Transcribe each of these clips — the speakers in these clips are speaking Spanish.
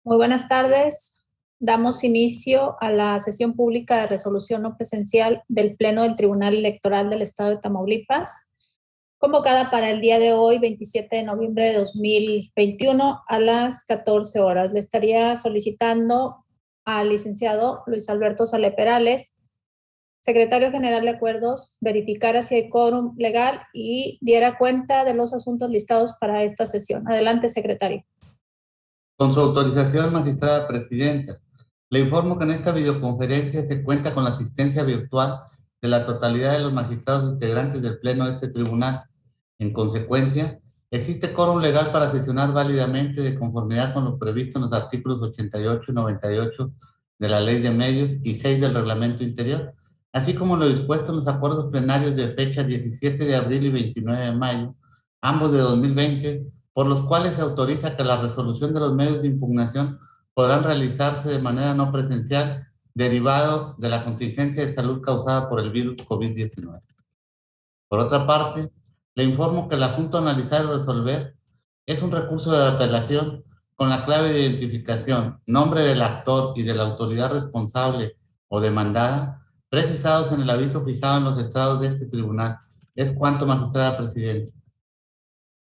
Muy buenas tardes. Damos inicio a la sesión pública de resolución no presencial del Pleno del Tribunal Electoral del Estado de Tamaulipas, convocada para el día de hoy, 27 de noviembre de 2021, a las 14 horas. Le estaría solicitando al licenciado Luis Alberto Sale Perales, secretario general de Acuerdos, verificara si hay quórum legal y diera cuenta de los asuntos listados para esta sesión. Adelante, secretario. Con su autorización, magistrada presidenta, le informo que en esta videoconferencia se cuenta con la asistencia virtual de la totalidad de los magistrados integrantes del Pleno de este tribunal. En consecuencia, existe quórum legal para sesionar válidamente de conformidad con lo previsto en los artículos 88 y 98 de la Ley de Medios y 6 del Reglamento Interior, así como lo dispuesto en los acuerdos plenarios de fecha 17 de abril y 29 de mayo, ambos de 2020, por los cuales se autoriza que la resolución de los medios de impugnación podrán realizarse de manera no presencial, derivado de la contingencia de salud causada por el virus COVID-19. Por otra parte, le informo que el asunto a analizar y resolver es un recurso de apelación con la clave de identificación, nombre del actor y de la autoridad responsable o demandada, precisados en el aviso fijado en los estrados de este tribunal. Es cuanto, magistrada presidenta.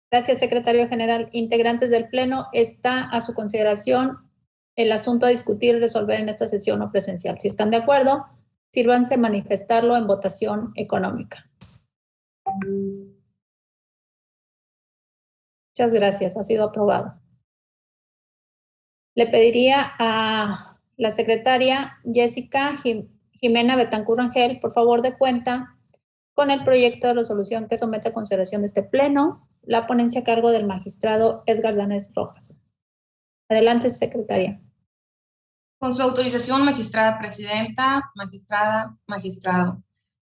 Gracias, secretario general. Integrantes del Pleno, está a su consideración el asunto a discutir y resolver en esta sesión no presencial. Si están de acuerdo, sírvanse manifestarlo en votación económica. Muchas gracias, ha sido aprobado. Le pediría a la secretaria Jessica Jimena Betancur Rangel, por favor, de cuenta con el proyecto de resolución que somete a consideración de este Pleno, la ponencia a cargo del magistrado Edgar Danés Rojas. Adelante, secretaria. Con su autorización, magistrada presidenta, magistrado.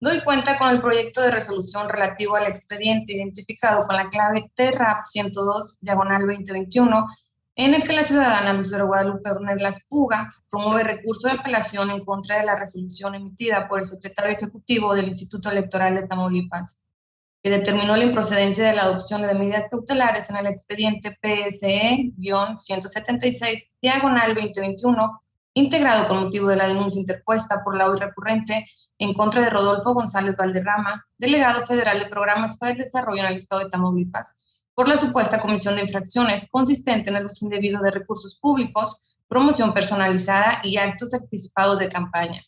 Doy cuenta con el proyecto de resolución relativo al expediente identificado con la clave TRAP 102/2021, en el que la ciudadana Lucero Guadalupe Ornelas Puga promueve recurso de apelación en contra de la resolución emitida por el secretario ejecutivo del Instituto Electoral de Tamaulipas, que determinó la improcedencia de la adopción de medidas cautelares en el expediente PSE-176/2021, integrado con motivo de la denuncia interpuesta por la hoy recurrente en contra de Rodolfo González Valderrama, delegado federal de Programas para el Desarrollo en el Estado de Tamaulipas, por la supuesta comisión de infracciones consistente en el uso indebido de recursos públicos, promoción personalizada y actos anticipados de campaña.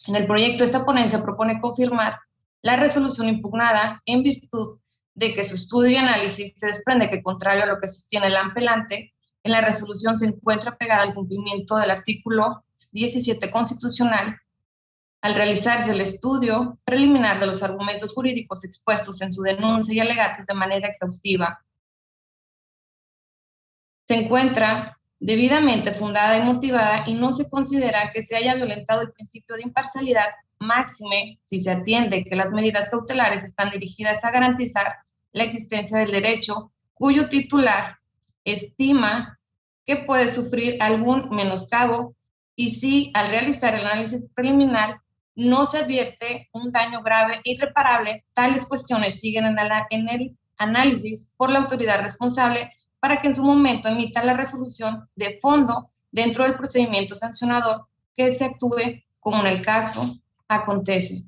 En el proyecto, esta ponencia propone confirmar la resolución impugnada en virtud de que su estudio y análisis se desprende que, contrario a lo que sostiene el apelante, en la resolución se encuentra pegada al cumplimiento del artículo 17 constitucional al realizarse el estudio preliminar de los argumentos jurídicos expuestos en su denuncia y alegatos de manera exhaustiva. Se encuentra debidamente fundada y motivada y no se considera que se haya violentado el principio de imparcialidad, máxime si se atiende que las medidas cautelares están dirigidas a garantizar la existencia del derecho cuyo titular estima que puede sufrir algún menoscabo y si al realizar el análisis preliminar no se advierte un daño grave e irreparable, tales cuestiones siguen en el análisis por la autoridad responsable para que en su momento emita la resolución de fondo dentro del procedimiento sancionador que se actúe como en el caso acontece.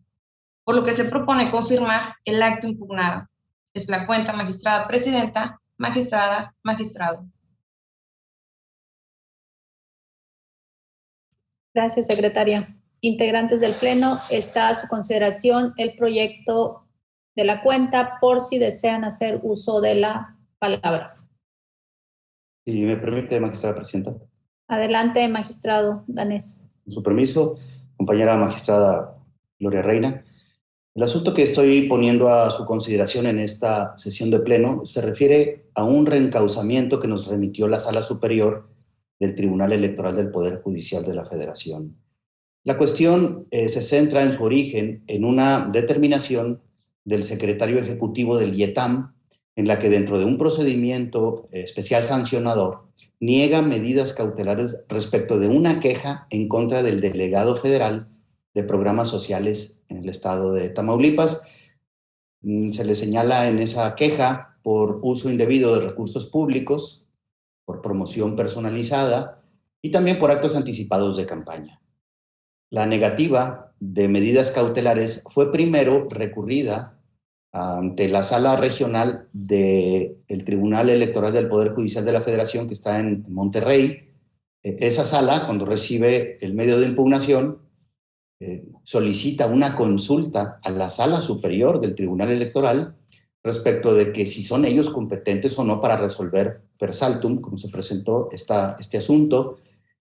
Por lo que se propone confirmar el acto impugnado. Es la cuenta, magistrada presidenta, magistrado. Gracias, secretaria. Integrantes del Pleno, está a su consideración el proyecto de la cuenta por si desean hacer uso de la palabra. Si me permite, magistrada presidenta. Adelante, magistrado Danés. Con su permiso, compañera magistrada Gloria Reina. El asunto que estoy poniendo a su consideración en esta sesión de pleno se refiere a un reencauzamiento que nos remitió la Sala Superior del Tribunal Electoral del Poder Judicial de la Federación. La cuestión se centra en su origen en una determinación del secretario ejecutivo del IETAM, en la que dentro de un procedimiento especial sancionador niega medidas cautelares respecto de una queja en contra del delegado federal de programas sociales en el estado de Tamaulipas. Se le señala en esa queja por uso indebido de recursos públicos, por promoción personalizada y también por actos anticipados de campaña. La negativa de medidas cautelares fue primero recurrida ante la Sala Regional del Tribunal Electoral del Poder Judicial de la Federación, que está en Monterrey. Esa sala, cuando recibe el medio de impugnación, solicita una consulta a la Sala Superior del Tribunal Electoral respecto de que si son ellos competentes o no para resolver per saltum, como se presentó este asunto,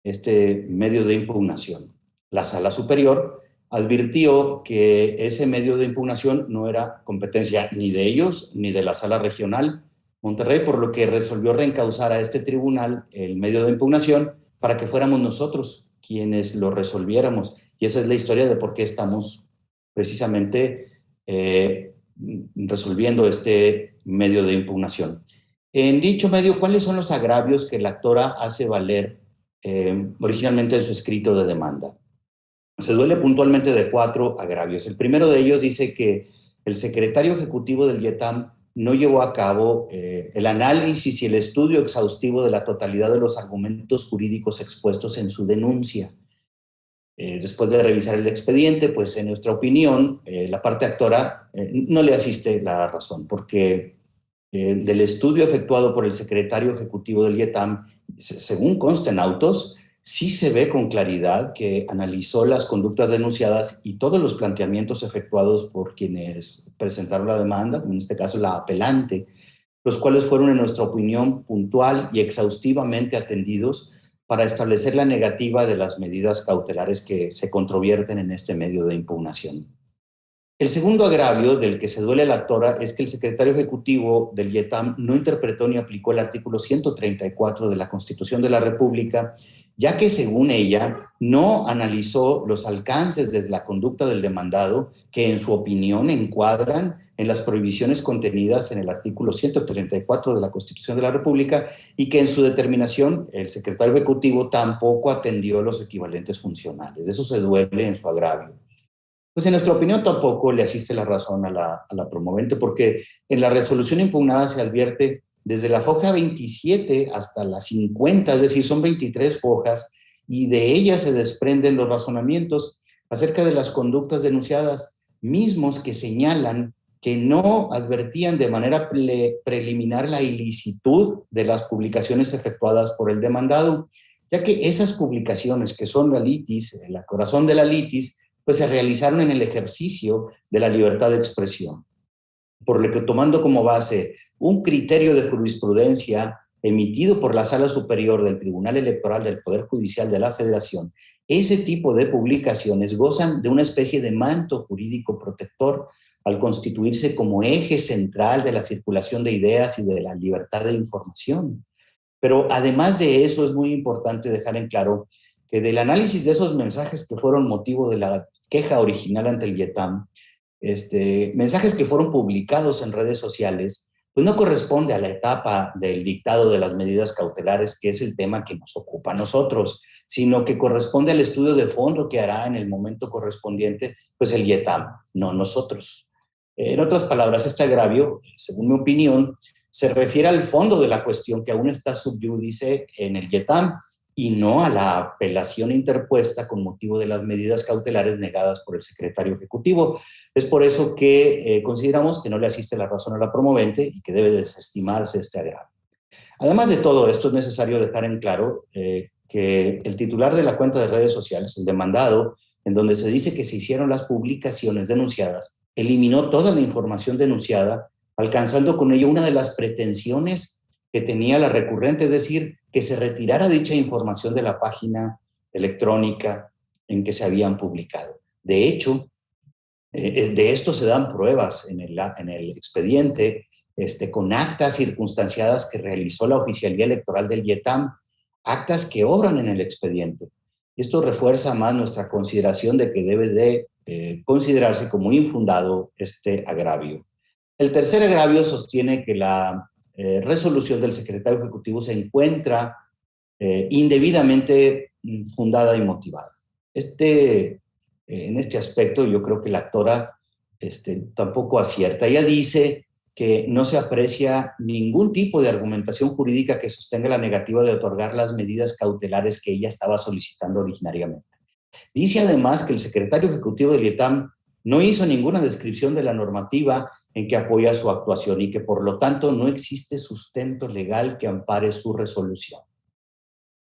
este medio de impugnación. La Sala Superior advirtió que ese medio de impugnación no era competencia ni de ellos ni de la Sala Regional Monterrey, por lo que resolvió reencauzar a este tribunal el medio de impugnación para que fuéramos nosotros quienes lo resolviéramos. Y esa es la historia de por qué estamos precisamente resolviendo este medio de impugnación. En dicho medio, ¿cuáles son los agravios que la actora hace valer originalmente en su escrito de demanda? Se duele puntualmente de 4 agravios. El primero de ellos dice que el secretario ejecutivo del IETAM no llevó a cabo el análisis y el estudio exhaustivo de la totalidad de los argumentos jurídicos expuestos en su denuncia. Después de revisar el expediente, pues en nuestra opinión, la parte actora no le asiste la razón, porque del estudio efectuado por el secretario ejecutivo del IETAM, según consta en autos, sí se ve con claridad que analizó las conductas denunciadas y todos los planteamientos efectuados por quienes presentaron la demanda, en este caso la apelante, los cuales fueron, en nuestra opinión, puntual y exhaustivamente atendidos para establecer la negativa de las medidas cautelares que se controvierten en este medio de impugnación. El segundo agravio del que se duele la actora es que el secretario ejecutivo del IETAM no interpretó ni aplicó el artículo 134 de la Constitución de la República, ya que, según ella, no analizó los alcances de la conducta del demandado, que en su opinión encuadran en las prohibiciones contenidas en el artículo 134 de la Constitución de la República, y que en su determinación el secretario ejecutivo tampoco atendió los equivalentes funcionales. De eso se duele en su agravio. Pues en nuestra opinión tampoco le asiste la razón a la promovente, porque en la resolución impugnada se advierte desde la foja 27 hasta la 50, es decir, son 23 fojas, y de ellas se desprenden los razonamientos acerca de las conductas denunciadas, mismos que señalan que no advertían de manera preliminar la ilicitud de las publicaciones efectuadas por el demandado, ya que esas publicaciones, que son la litis, el corazón de la litis, pues se realizaron en el ejercicio de la libertad de expresión. Por lo que, tomando como base un criterio de jurisprudencia emitido por la Sala Superior del Tribunal Electoral del Poder Judicial de la Federación, ese tipo de publicaciones gozan de una especie de manto jurídico protector al constituirse como eje central de la circulación de ideas y de la libertad de información. Pero además de eso, es muy importante dejar en claro que del análisis de esos mensajes que fueron motivo de la queja original ante el IETAM, mensajes que fueron publicados en redes sociales, pues no corresponde a la etapa del dictado de las medidas cautelares, que es el tema que nos ocupa a nosotros, sino que corresponde al estudio de fondo que hará en el momento correspondiente, pues el IETAM, no nosotros. En otras palabras, este agravio, según mi opinión, se refiere al fondo de la cuestión que aún está sub iudice en el IETAM, y no a la apelación interpuesta con motivo de las medidas cautelares negadas por el secretario ejecutivo. Es por eso que consideramos que no le asiste la razón a la promovente y que debe desestimarse este agravio. Además de todo esto, es necesario dejar en claro que el titular de la cuenta de redes sociales, el demandado, en donde se dice que se hicieron las publicaciones denunciadas, eliminó toda la información denunciada, alcanzando con ello una de las pretensiones que tenía la recurrente, es decir, que se retirara dicha información de la página electrónica en que se habían publicado. De hecho, de esto se dan pruebas en el expediente, con actas circunstanciadas que realizó la Oficialía Electoral del IETAM, actas que obran en el expediente. Esto refuerza más nuestra consideración de que debe de considerarse como infundado este agravio. El tercer agravio sostiene que la resolución del secretario ejecutivo se encuentra indebidamente fundada y motivada. En este aspecto yo creo que la actora tampoco acierta. Ella dice que no se aprecia ningún tipo de argumentación jurídica que sostenga la negativa de otorgar las medidas cautelares que ella estaba solicitando originariamente. Dice además que el secretario ejecutivo del IETAM no hizo ninguna descripción de la normativa en que apoya su actuación y que por lo tanto no existe sustento legal que ampare su resolución.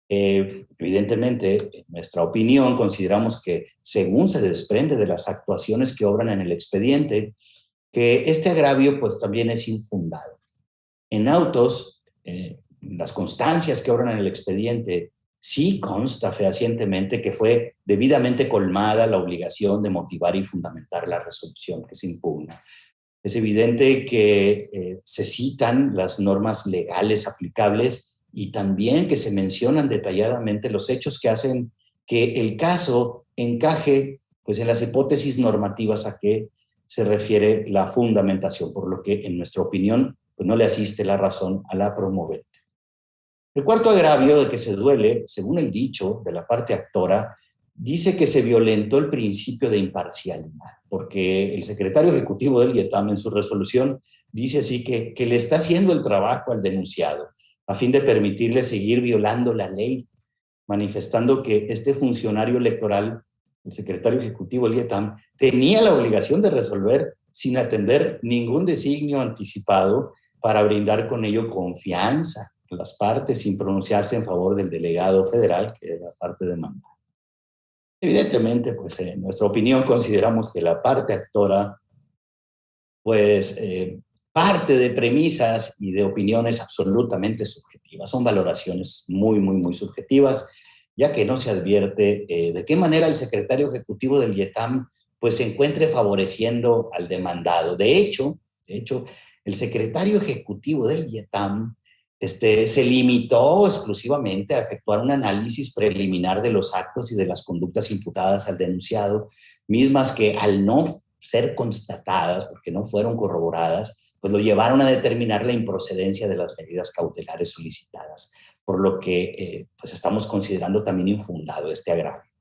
Evidentemente, en nuestra opinión, consideramos que, según se desprende de las actuaciones que obran en el expediente, que este agravio pues también es infundado. En autos, las constancias que obran en el expediente, sí consta fehacientemente que fue debidamente colmada la obligación de motivar y fundamentar la resolución que se impugna. Es evidente que se citan las normas legales aplicables y también que se mencionan detalladamente los hechos que hacen que el caso encaje pues, en las hipótesis normativas a que se refiere la fundamentación, por lo que, en nuestra opinión, pues no le asiste la razón a la promovente. El cuarto agravio de que se duele, según el dicho de la parte actora, dice que se violentó el principio de imparcialidad, porque el secretario ejecutivo del IETAM en su resolución dice así que le está haciendo el trabajo al denunciado, a fin de permitirle seguir violando la ley, manifestando que este funcionario electoral, el secretario ejecutivo del IETAM, tenía la obligación de resolver sin atender ningún designio anticipado para brindar con ello confianza a las partes sin pronunciarse en favor del delegado federal, que era la parte demandada. Evidentemente, pues en nuestra opinión consideramos que la parte actora pues parte de premisas y de opiniones absolutamente subjetivas. Son valoraciones muy subjetivas, ya que no se advierte de qué manera el secretario ejecutivo del IETAM pues se encuentre favoreciendo al demandado. De hecho, el secretario ejecutivo del IETAM se limitó exclusivamente a efectuar un análisis preliminar de los actos y de las conductas imputadas al denunciado, mismas que al no ser constatadas, porque no fueron corroboradas, pues lo llevaron a determinar la improcedencia de las medidas cautelares solicitadas, por lo que pues estamos considerando también infundado este agravio.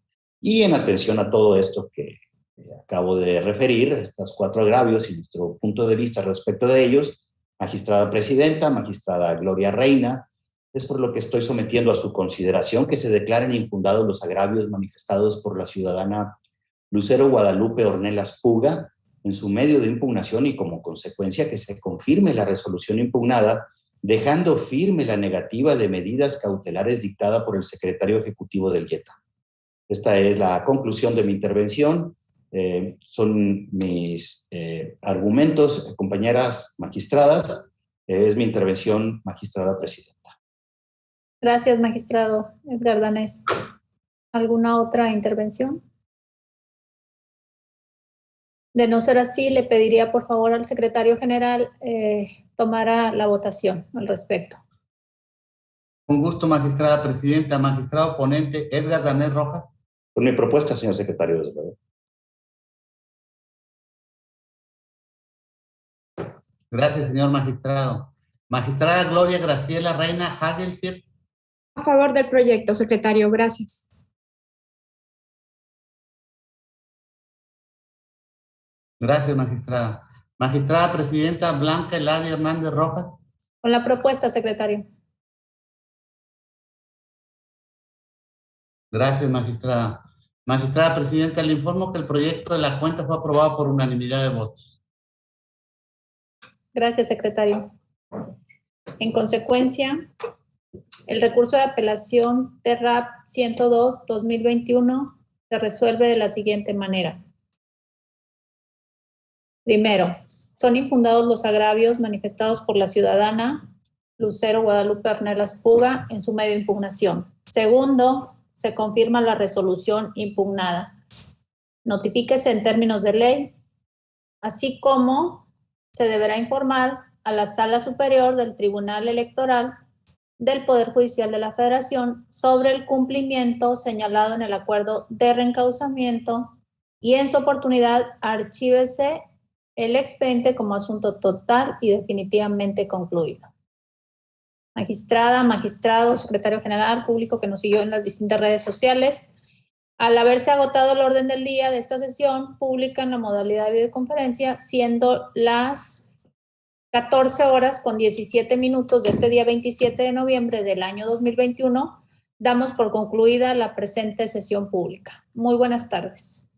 Y en atención a todo esto que acabo de referir, estos cuatro agravios y nuestro punto de vista respecto de ellos, magistrada presidenta, magistrada Gloria Reina, es por lo que estoy sometiendo a su consideración que se declaren infundados los agravios manifestados por la ciudadana Lucero Guadalupe Ornelas Puga en su medio de impugnación y como consecuencia que se confirme la resolución impugnada, dejando firme la negativa de medidas cautelares dictada por el secretario ejecutivo del IETAM. Esta es la conclusión de mi intervención. Son mis argumentos, compañeras magistradas. Es mi intervención, magistrada presidenta. Gracias, magistrado Edgar Danés. ¿Alguna otra intervención? De no ser así, le pediría por favor al secretario general tomara la votación al respecto. Con gusto, magistrada presidenta. Magistrado ponente Edgar Danés Rojas. Por mi propuesta, señor secretario, desde luego. Gracias, señor magistrado. Magistrada Gloria Graciela Reina Hagelfield. A favor del proyecto, secretario. Gracias. Gracias, magistrada. Magistrada presidenta Blanca Eladia Hernández Rojas. Con la propuesta, secretario. Gracias, magistrada. Magistrada presidenta, le informo que el proyecto de la cuenta fue aprobado por unanimidad de votos. Gracias, secretario. En consecuencia, el recurso de apelación TERRAP 102-2021 se resuelve de la siguiente manera. Primero, son infundados los agravios manifestados por la ciudadana Lucero Guadalupe Ornelas Puga en su medio de impugnación. Segundo, se confirma la resolución impugnada. Notifíquese en términos de ley, así como se deberá informar a la Sala Superior del Tribunal Electoral del Poder Judicial de la Federación sobre el cumplimiento señalado en el acuerdo de reencauzamiento y en su oportunidad archívese el expediente como asunto total y definitivamente concluido. Magistrada, magistrado, secretario general, público que nos siguió en las distintas redes sociales, al haberse agotado el orden del día de esta sesión pública en la modalidad de videoconferencia, siendo las 14 horas con 17 minutos de este día 27 de noviembre del año 2021, damos por concluida la presente sesión pública. Muy buenas tardes.